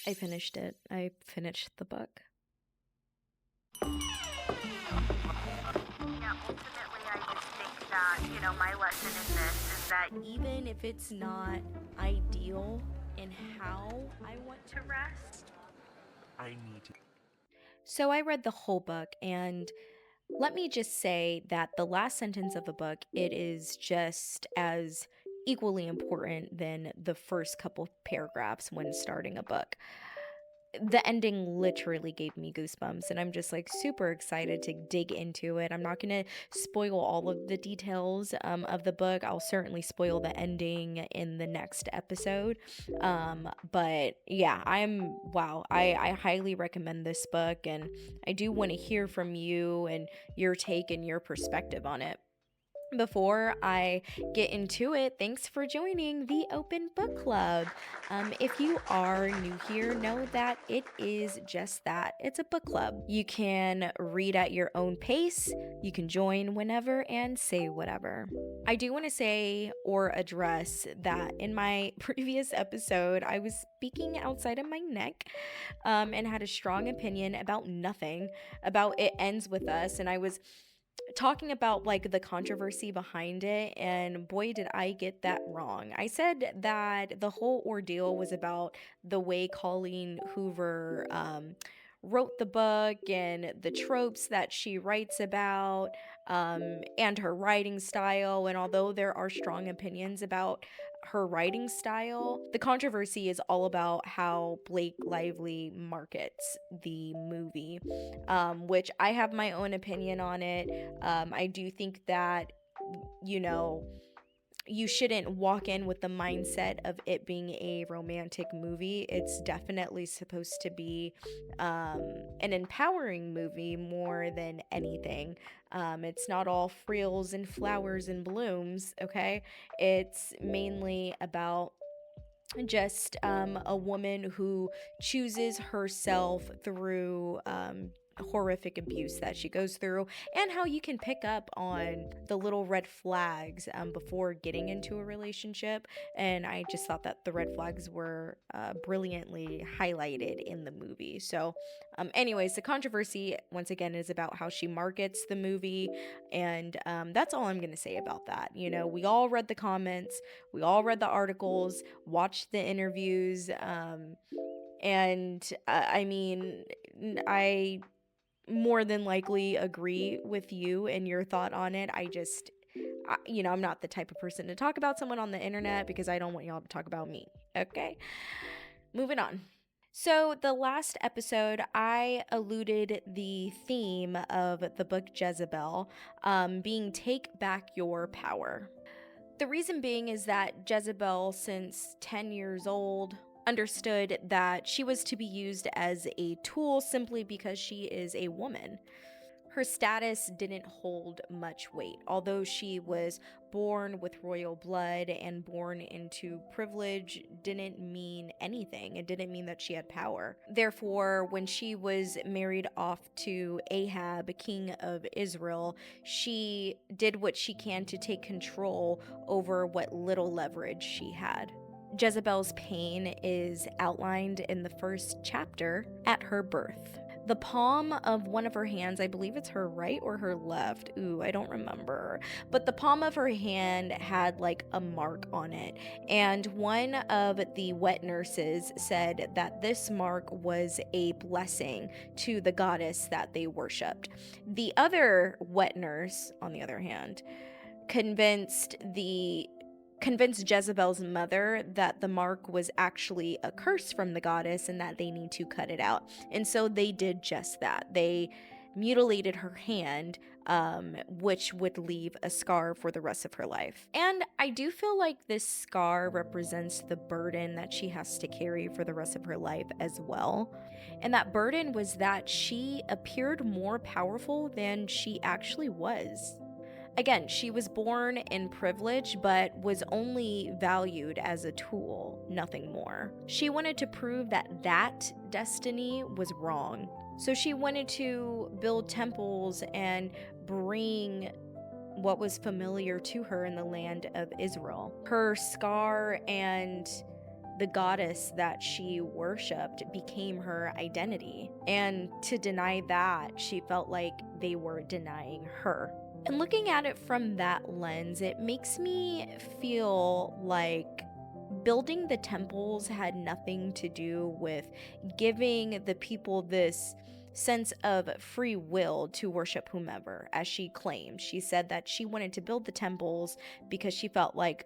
I finished it. I finished the book. Yeah, ultimately, I just think that, my lesson in this is that Even if it's not ideal in how I want to rest. I need to. So I read the whole book, and let me just say that the last sentence of the book, it is just as equally important than the first couple paragraphs when starting a book. The ending literally gave me goosebumps, and I'm just like super excited to dig into it. I'm not going to spoil all of the details of the book. I'll certainly spoil the ending in the next episode. But yeah, I highly recommend this book, and I do want to hear from you and your take and your perspective on it. Before I get into it, thanks for joining the Open Book Club. If you are new here, know that it is just that. It's a book club. You can read at your own pace, you can join whenever and say whatever. I do want to say or address that in my previous episode, I was speaking outside of my neck and had a strong opinion about nothing, about It Ends With Us, and I was talking about like the controversy behind it, and boy did I get that wrong. I said that the whole ordeal was about the way Colleen Hoover wrote the book and the tropes that she writes about, and her writing style. And although there are strong opinions about her writing style, the controversy is all about how Blake Lively markets the movie, which I have my own opinion on it. I do think that, you know, you shouldn't walk in with the mindset of it being a romantic movie. It's definitely supposed to be an empowering movie more than anything. It's not all frills and flowers and blooms, okay? It's mainly about just a woman who chooses herself through horrific abuse that she goes through, and how you can pick up on the little red flags before getting into a relationship. And I just thought that the red flags were brilliantly highlighted in the movie. So anyways, the controversy once again is about how she markets the movie, and that's all I'm gonna say about that. We all read the comments, we all read the articles, watched the interviews, and I mean, I more than likely agree with you and your thought on it. I'm not the type of person to talk about someone on the internet because I don't want y'all to talk about me. Okay, moving on. So, the last episode, I alluded the theme of the book Jezebel being take back your power. The reason being is that Jezebel, since 10 years old, understood that she was to be used as a tool simply because she is a woman. Her status didn't hold much weight. Although she was born with royal blood and born into privilege, didn't mean anything. It didn't mean that she had power. Therefore, when she was married off to Ahab, king of Israel, she did what she can to take control over what little leverage she had. Jezebel's pain is outlined in the first chapter at her birth. The palm of one of her hands, I believe it's her right or her left. Ooh, I don't remember. But the palm of her hand had like a mark on it. And one of the wet nurses said that this mark was a blessing to the goddess that they worshipped. The other wet nurse, on the other hand, convinced Jezebel's mother that the mark was actually a curse from the goddess and that they need to cut it out. And so they did just that. They mutilated her hand, which would leave a scar for the rest of her life. And I do feel like this scar represents the burden that she has to carry for the rest of her life as well. And that burden was that she appeared more powerful than she actually was. Again, she was born in privilege, but was only valued as a tool, nothing more. She wanted to prove that destiny was wrong. So she wanted to build temples and bring what was familiar to her in the land of Israel. Her scar and The goddess that she worshipped became her identity. And to deny that, she felt like they were denying her. And looking at it from that lens, it makes me feel like building the temples had nothing to do with giving the people this sense of free will to worship whomever, as she claimed. She said that she wanted to build the temples because she felt like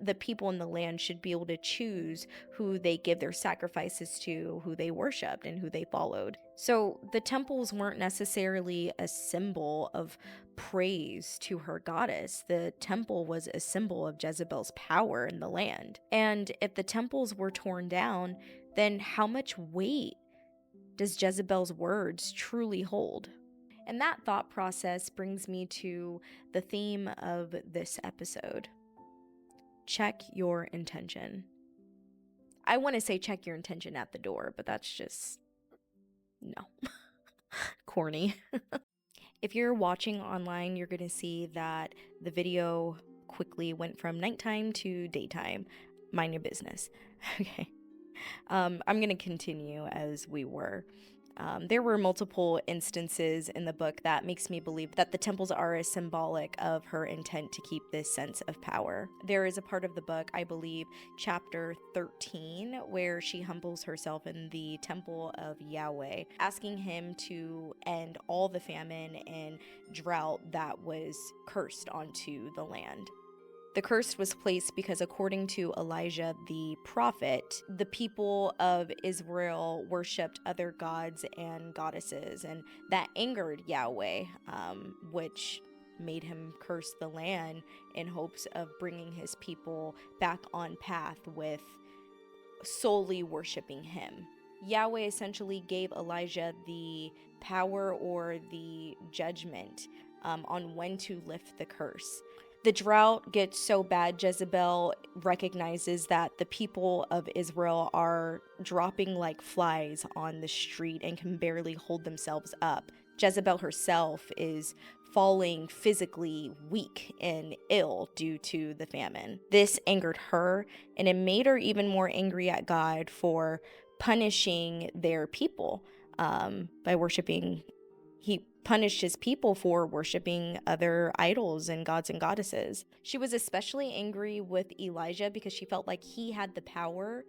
the people in the land should be able to choose who they give their sacrifices to, who they worshiped, and who they followed. So the temples weren't necessarily a symbol of praise to her goddess. The temple was a symbol of Jezebel's power in the land. And if the temples were torn down, then how much weight does Jezebel's words truly hold? And that thought process brings me to the theme of this episode. Check your intention. I want to say check your intention at the door, but that's just, no, corny. If you're watching online, you're going to see that the video quickly went from nighttime to daytime. Mind your business. Okay. I'm going to continue as we were. There were multiple instances in the book that makes me believe that the temples are a symbolic of her intent to keep this sense of power. There is a part of the book, I believe, chapter 13, where she humbles herself in the temple of Yahweh, asking him to end all the famine and drought that was cursed onto the land. The curse was placed because, according to Elijah the prophet, the people of Israel worshipped other gods and goddesses, and that angered Yahweh, which made him curse the land in hopes of bringing his people back on path with solely worshiping him. Yahweh essentially gave Elijah the power or the judgment on when to lift the curse. The drought gets so bad, Jezebel recognizes that the people of Israel are dropping like flies on the street and can barely hold themselves up. Jezebel herself is falling physically weak and ill due to the famine. This angered her, and it made her even more angry at God for punishing their people by worshiping. He punished his people for worshiping other idols and gods and goddesses. She was especially angry with Elijah because she felt like he had the power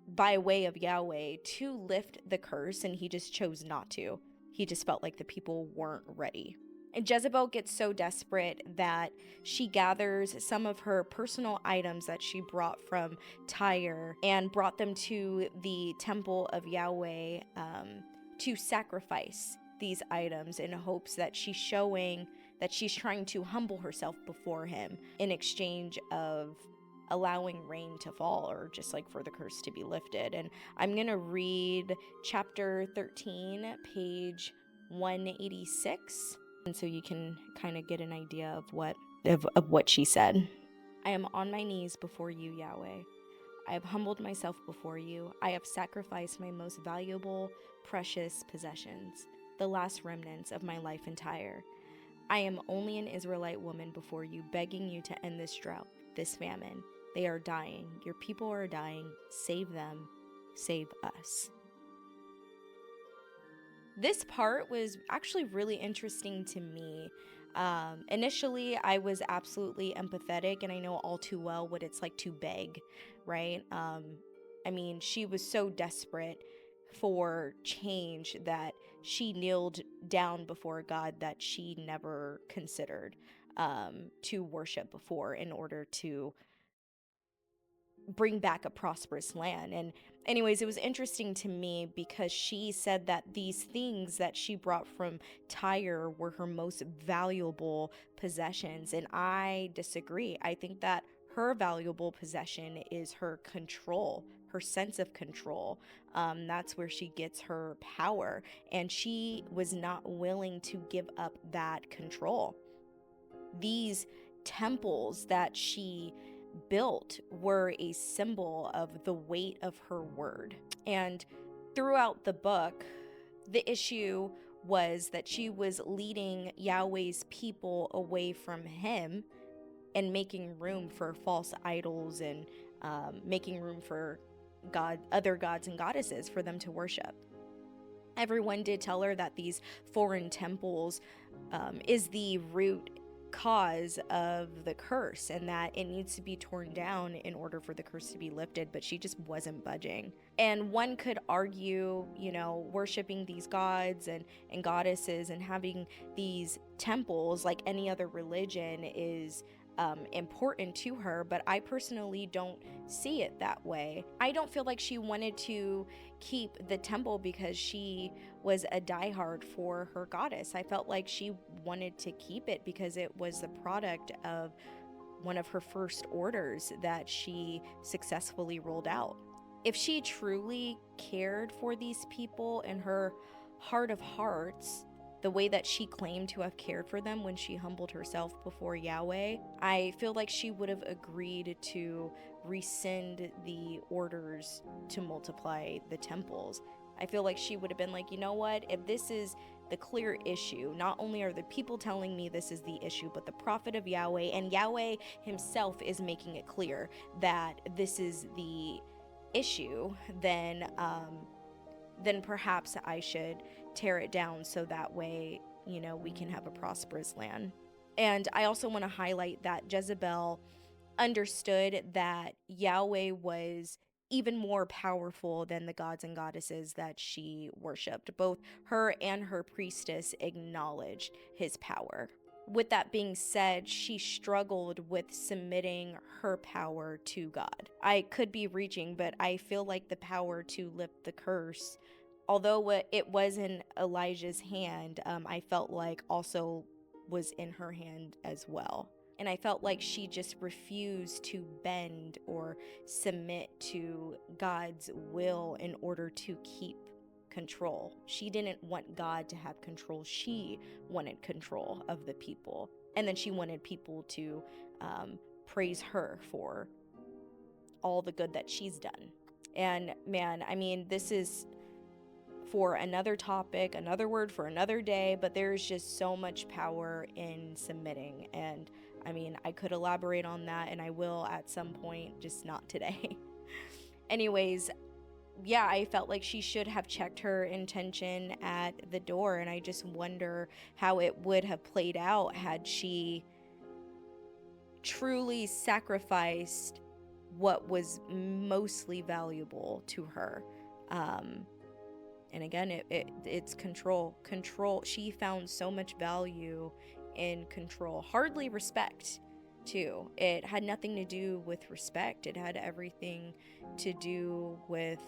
by way of Yahweh to lift the curse, and he just chose not to. He just felt like the people weren't ready. And Jezebel gets so desperate that she gathers some of her personal items that she brought from Tyre and brought them to the temple of Yahweh to sacrifice these items in hopes that she's showing that she's trying to humble herself before him in exchange of allowing rain to fall, or just like for the curse to be lifted. And I'm going to read chapter 13, page 186, and so you can kind of get an idea of what she said. I am on my knees before you, Yahweh. I have humbled myself before you. I have sacrificed my most valuable, precious possessions, the last remnants of my life in Tyre. I am only an Israelite woman before you, begging you to end this drought, this famine. They are dying. Your people are dying. Save them. Save us. This part was actually really interesting to me. Initially, I was absolutely empathetic, and I know all too well what it's like to beg, right? I mean, she was so desperate for change that she kneeled down before God that she never considered to worship before in order to bring back a prosperous land. And anyways, it was interesting to me because she said that these things that she brought from Tyre were her most valuable possessions, and I disagree. I think that her valuable possession is her control, her sense of control. That's where she gets her power, and she was not willing to give up that control. These temples that she built were a symbol of the weight of her word. And throughout the book, the issue was that she was leading Yahweh's people away from him and making room for false idols and making room for other gods and goddesses for them to worship. Everyone did tell her that these foreign temples is the root cause of the curse and that it needs to be torn down in order for the curse to be lifted, but she just wasn't budging. And one could argue, worshiping these gods and goddesses and having these temples like any other religion is important to her, but I personally don't see it that way. I don't feel like she wanted to keep the temple because she was a diehard for her goddess. I felt like she wanted to keep it because it was the product of one of her first orders that she successfully rolled out. If she truly cared for these people in her heart of hearts, the way that she claimed to have cared for them when she humbled herself before Yahweh, I feel like she would have agreed to rescind the orders to multiply the temples. I feel like she would have been like, you know what, if this is the clear issue, not only are the people telling me this is the issue, but the prophet of Yahweh and Yahweh himself is making it clear that this is the issue, then perhaps I should tear it down so that way, we can have a prosperous land. And I also want to highlight that Jezebel understood that Yahweh was even more powerful than the gods and goddesses that she worshipped. Both her and her priestess acknowledged his power. With that being said, she struggled with submitting her power to God. I could be reaching, but I feel like the power to lift the curse, although it was in Elijah's hand, I felt like also was in her hand as well. And I felt like she just refused to bend or submit to God's will in order to keep control. She didn't want God to have control. She wanted control of the people. And then she wanted people to praise her for all the good that she's done. And man, I mean, this is for another topic, another word for another day, but there's just so much power in submitting. And I mean, I could elaborate on that, and I will at some point, just not today. Anyways, yeah, I felt like she should have checked her intention at the door, and I just wonder how it would have played out had she truly sacrificed what was mostly valuable to her. And again, it's control. Control. She found so much value in control. Hardly respect, too. It had nothing to do with respect. It had everything to do with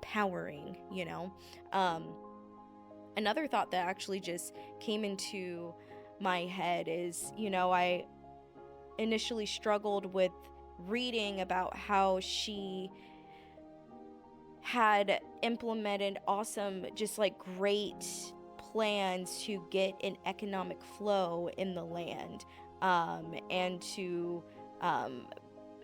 powering, Another thought that actually just came into my head is, I initially struggled with reading about how she had implemented awesome, just like great plans to get an economic flow in the land, and to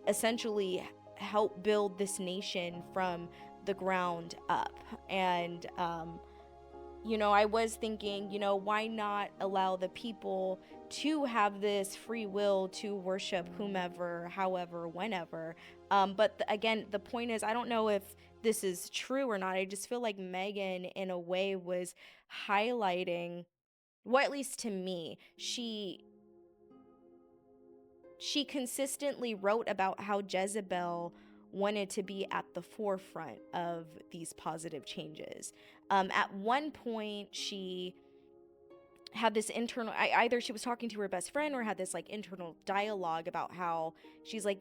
essentially help build this nation from the ground up. And I was thinking, why not allow the people to have this free will to worship whomever, however, whenever. But again, the point is, I don't know if this is true or not. I just feel like Megan, in a way, was highlighting, well, at least to me, she consistently wrote about how Jezebel wanted to be at the forefront of these positive changes. At one point, she had this internal, either she was talking to her best friend or had this like internal dialogue about how she's like,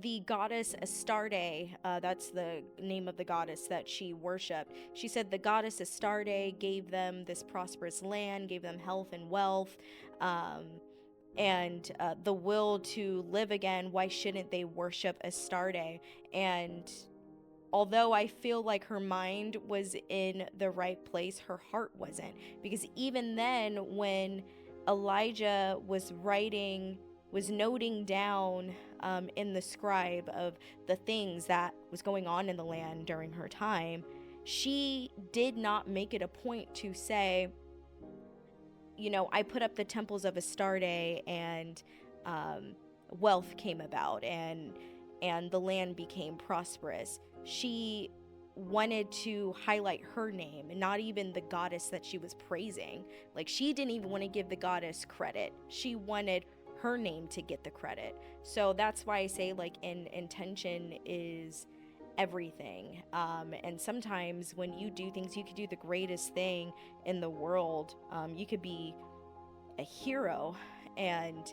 the goddess Astarte, that's the name of the goddess that she worshipped. She said the goddess Astarte gave them this prosperous land, gave them health and wealth, and the will to live again. Why shouldn't they worship Astarte? And although I feel like her mind was in the right place, her heart wasn't. Because even then, when Elijah was noting down in the scribe of the things that was going on in the land during her time, she did not make it a point to say, I put up the temples of Astarte and wealth came about and the land became prosperous. She wanted to highlight her name and not even the goddess that she was praising. Like, she didn't even want to give the goddess credit. She wanted her name to get the credit. So that's why I say, like, intention is everything. And sometimes when you do things, you could do the greatest thing in the world. You could be a hero, and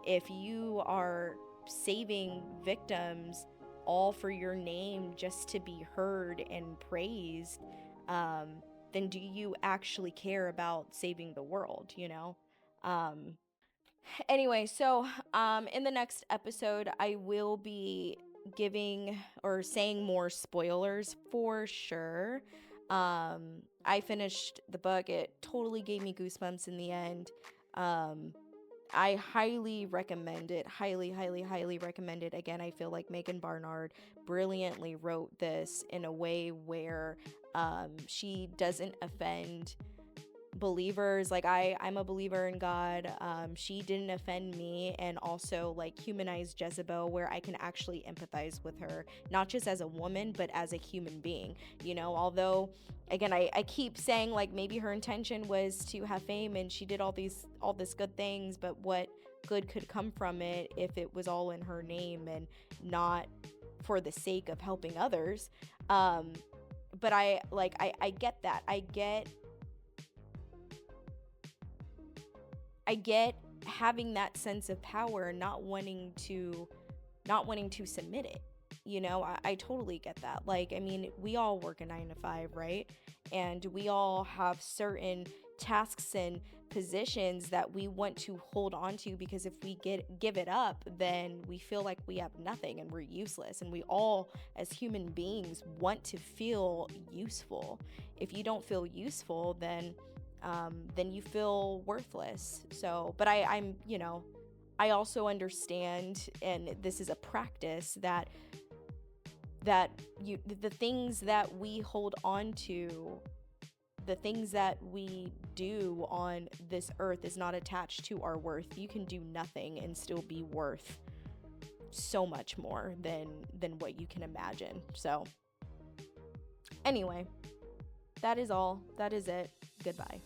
if you are saving victims all for your name just to be heard and praised, then do you actually care about saving the world, you know? Um, anyway, so in the next episode, I will be giving or saying more spoilers for sure. I finished the book. It totally gave me goosebumps in the end. I highly recommend it. Highly, highly, highly recommend it. Again, I feel like Megan Barnard brilliantly wrote this in a way where she doesn't offend believers. Like, I'm a believer in God. She didn't offend me, and also like humanized Jezebel, where I can actually empathize with her, not just as a woman but as a human being, you know. Although again, I keep saying like maybe her intention was to have fame and she did all this good things, but what good could come from it if it was all in her name and not for the sake of helping others? But I get that. I get having that sense of power and not wanting to submit it. You know, I totally get that. Like, I mean, we all work a 9 to 5, right? And we all have certain tasks and positions that we want to hold on to, because if we give it up, then we feel like we have nothing and we're useless. And we all, as human beings, want to feel useful. If you don't feel useful, then you feel worthless. So, but I'm, you know, I also understand, and this is a practice, that the things that we hold on to, the things that we do on this earth is not attached to our worth. You can do nothing and still be worth so much more than what you can imagine. So, anyway, that is all. That is it. Goodbye.